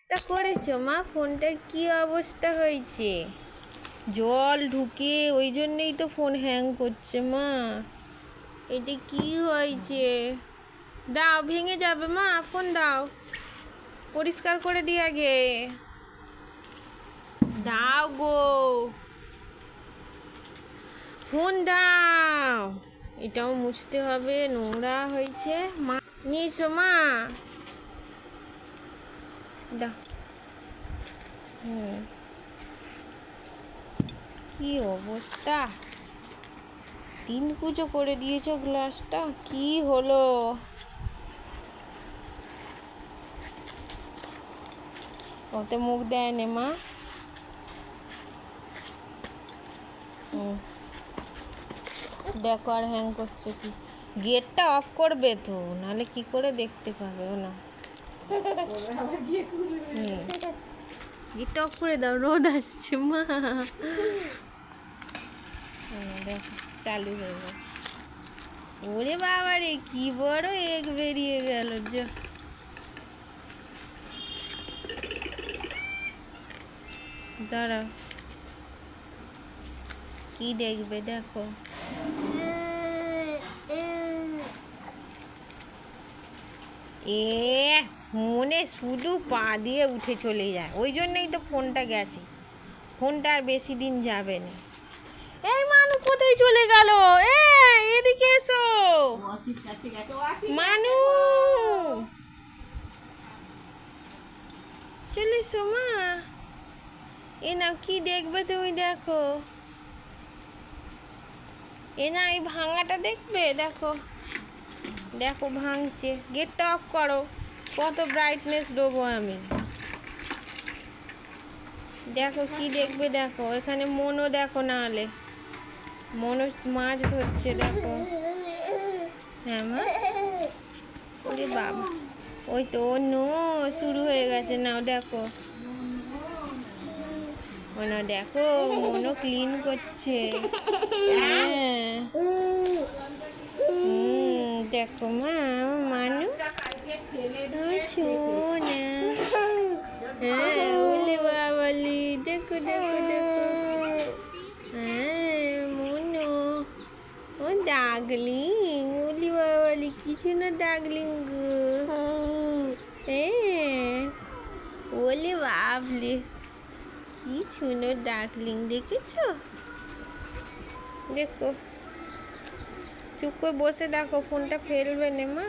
তা করেছো মা? ফোনটার কি অবস্থা হয়েছে? জল ঢুকে ওই জন্যই তো ফোন হ্যাং করছে মা। এটা কি হয়েছে? দাও, ভেঙে যাবে মা, ফোন দাও, পরিষ্কার করে দিয়ে আগে দাও গো, ফোন দাও। এটাও মুছতে হবে, নোংরা হয়েছে। মা নিয়েছো মা? দাও। কি অবস্থা, তিন কুচো করে দিয়েছো গ্লাসটা, কি হলো? ওতে মুখ দেয় নে মা। দেখো আর হ্যাং করছে কি। গেটটা অফ করবে তো, নাহলে কি করে দেখতে পাবে ও? না, গেটটা অফ করে দাও, রোদ আসছে মা। দেখো চালু হয়ে গেছে। ওরে বাবা রে, কি বড় এগ বেরিয়ে গেল। দাঁড়াও, কি দেখবে দেখো। ফোনে শুধু পা দিয়ে উঠে চলে যায়, ওই জন্যই তো ফোনটা গেছে। ফোনটা আর বেশি দিন যাবে না। এই মানু কোথায় চলে গেল? এদিকে এসো মানু, চলে এসো মা। এ না, কি দেখবে তুমি? দেখো, এ না, এই ভাঙাটা দেখবে। দেখো দেখো ভাঙছে। গেটটা অফ করো, কত ব্রাইটনেস দেবো আমি। দেখো কি দেখবে, দেখো এখানে মনও দেখো, না হলে মনও মাছ ধরছে। দেখো, হ্যাঁ মা। ওরে বাবা, ওই তো নো শুরু হয়ে গেছে। নাও দেখো, না দেখো, মনও ক্লিন করছে। হ্যাঁ, দেখো মা, মানু সোনা। হ্যাঁ, ওলে বাবালি, দেখো দেখো দেখো। হ্যাঁ মনু, ও ডাগলিং, ওলি বাবালি, কিছু না ডাগলিং গো। হ্যাঁ, ওলে বাবলি, কি সুন্দর ডাকলিং, দেখেছো? দেখো, চুপ করে বসে দেখো, ফোনটা ফেলবে না মা।